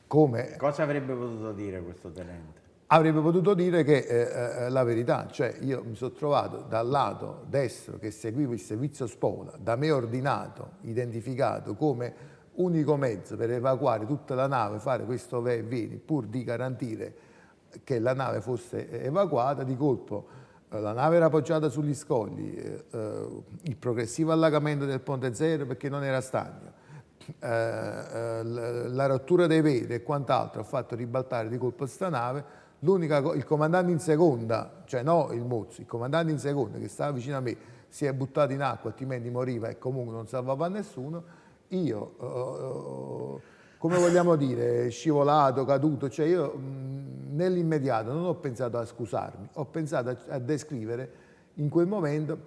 come Cosa avrebbe potuto dire questo tenente? avrebbe potuto dire che la verità, cioè io mi sono trovato dal lato destro che seguivo il servizio spola, da me ordinato, identificato come unico mezzo per evacuare tutta la nave, fare questo vai e vieni, pur di garantire che la nave fosse evacuata, di colpo la nave era appoggiata sugli scogli, il progressivo allagamento del Ponte Zero perché non era stagno, la rottura dei vetri e quant'altro ha fatto ribaltare di colpo sta nave. Il comandante in seconda, cioè no il Mozzi, il comandante in seconda che stava vicino a me si è buttato in acqua, altrimenti moriva e comunque non salvava nessuno. Io, come vogliamo dire, scivolato, caduto, cioè io nell'immediato non ho pensato a scusarmi, ho pensato a descrivere in quel momento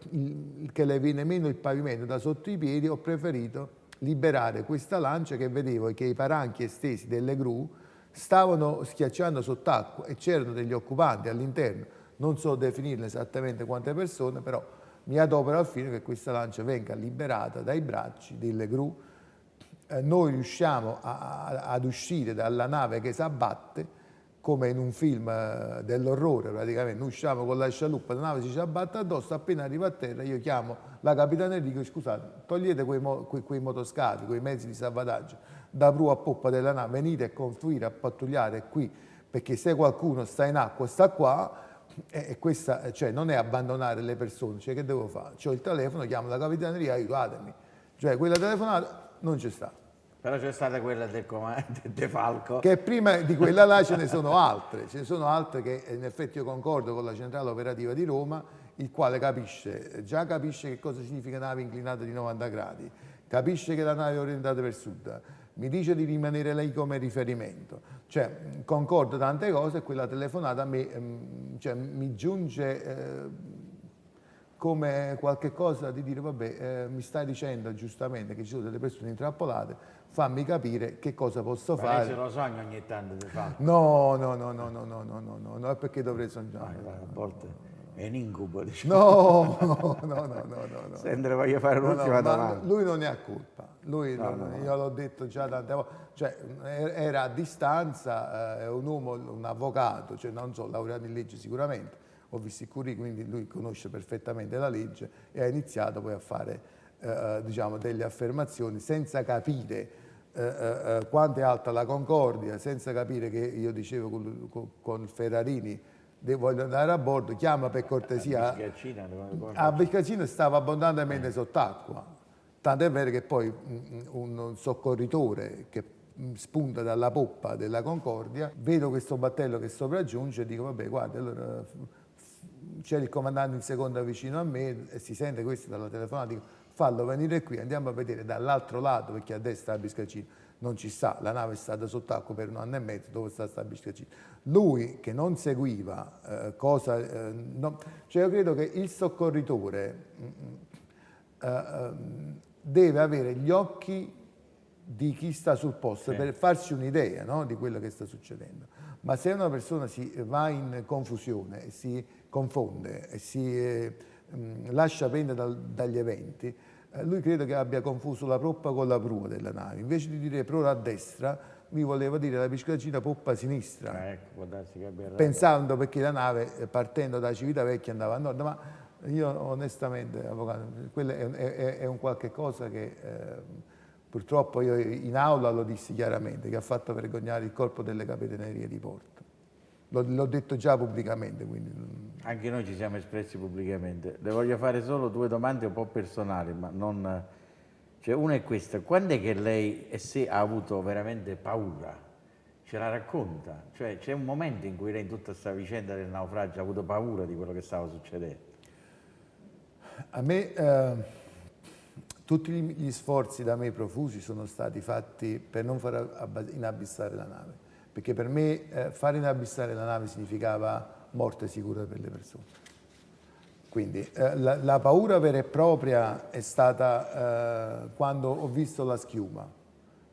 che le viene meno il pavimento da sotto i piedi, ho preferito liberare questa lancia che vedevo che i paranchi estesi delle gru stavano schiacciando sott'acqua e c'erano degli occupanti all'interno, non so definirne esattamente quante persone, però mi adopero al fine che questa lancia venga liberata dai bracci delle gru. Noi riusciamo ad uscire dalla nave che si abbatte, come in un film dell'orrore praticamente, noi usciamo con la scialuppa, la nave ci abbatte addosso, appena arriva a terra io chiamo la capitaneria e dico scusate, togliete quei motoscafi, quei mezzi di salvataggio da prua a poppa della nave, venite a confluire, a pattugliare qui, perché se qualcuno sta in acqua sta qua, e questa cioè, non è abbandonare le persone, cioè che devo fare? C'ho il telefono, chiamo la capitaneria, aiutatemi, cioè quella telefonata non c'è stata. Però c'è stata quella del comandante De Falco. Che prima di quella là ce ne sono altre che in effetti io concordo con la centrale operativa di Roma, il quale già capisce che cosa significa nave inclinata di 90 gradi, capisce che la nave è orientata per sud, mi dice di rimanere lei come riferimento, cioè concordo tante cose e quella telefonata a me cioè, mi giunge come qualche cosa di dire vabbè mi stai dicendo giustamente che ci sono delle persone intrappolate, fammi capire che cosa posso Ma fare. lei se lo sogna ogni tanto De Falco? No, perché dovrei sognare? A volte è un incubo, diciamo. No. Senti, voglio fare l'ultima domanda. Lui non ne ha colpa, io l'ho detto già tante volte, cioè, era a distanza, è un uomo, un avvocato, cioè non so, laureato in legge sicuramente, ho visto il curriculum, quindi lui conosce perfettamente la legge e ha iniziato poi a fare diciamo, delle affermazioni senza capire quanto è alta la Concordia, senza capire che io dicevo con Ferrarini voglio andare a bordo, chiama per cortesia. A Biscacina stava abbondantemente sott'acqua, tanto è vero che poi un soccorritore che spunta dalla poppa della Concordia, vedo questo battello che sopraggiunge e dico vabbè guarda, allora c'era il comandante in seconda vicino a me e si sente questo dalla telefonata, dico fallo venire qui, andiamo a vedere dall'altro lato perché a destra la Biscacina non ci sta, la nave è stata sott'acqua per 1 anno e mezzo, dove sta Biscacina? Lui che non seguiva cioè io credo che il soccorritore deve avere gli occhi di chi sta sul posto per farsi un'idea, no, di quello che sta succedendo. Ma se una persona si va in confusione e si confonde e si lascia prendere dagli eventi, lui credo che abbia confuso la poppa con la prua della nave. Invece di dire prua a destra, lui voleva dire la Biscacina poppa a sinistra, Ecco, può darsi che abbia pensando perché la nave partendo da Civitavecchia andava a nord, ma io onestamente, avvocato, quello è un qualche cosa che purtroppo io in aula lo dissi chiaramente, che ha fatto vergognare il corpo delle capitanerie di porto. L'ho detto già pubblicamente, quindi... Anche noi ci siamo espressi pubblicamente. Le voglio fare solo 2 domande un po' personali, ma non... Cioè, una è questa, quando è che lei e se ha avuto veramente paura? Ce la racconta? Cioè, c'è un momento in cui lei in tutta questa vicenda del naufragio ha avuto paura di quello che stava succedendo? A me tutti gli sforzi da me profusi sono stati fatti per non far inabissare la nave, perché per me far inabissare la nave significava morte sicura per le persone. Quindi la paura vera e propria è stata quando ho visto la schiuma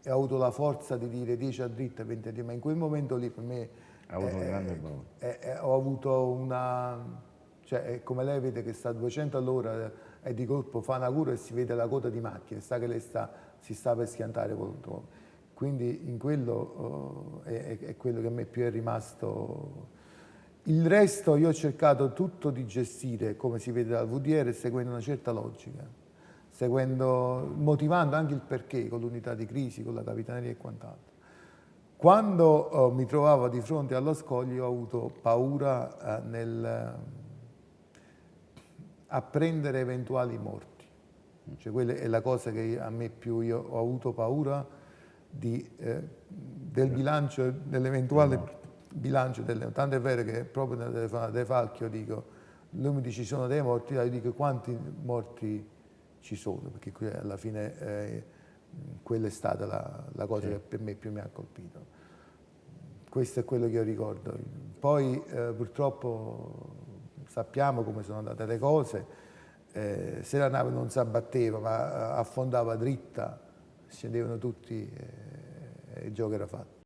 e ho avuto la forza di dire 10 a dritta, 20 a dritta, ma in quel momento lì per me Ha avuto una grande paura. ho avuto una... Cioè, come lei vede che sta a 200 all'ora e di colpo fa una curva e si vede la coda di macchine, sa che lei si sta per schiantare contro. Quindi in quello è quello che a me più è rimasto. Il resto io ho cercato tutto di gestire, come si vede dal VDR, seguendo una certa logica, motivando anche il perché con l'unità di crisi, con la capitaneria e quant'altro. Quando mi trovavo di fronte allo scoglio ho avuto paura a prendere eventuali morti. Cioè, quella è la cosa che a me più io ho avuto paura del bilancio, dell'eventuale bilancio tanto è vero che proprio nella telefonata De Falchi dico, lui mi dice ci sono dei morti, io dico quanti morti ci sono, perché qui alla fine quella è stata la cosa che per me più mi ha colpito. Questo è quello che io ricordo. Poi purtroppo sappiamo come sono andate le cose, se la nave non si abbatteva ma affondava dritta, scendevano tutti e il gioco era fatto.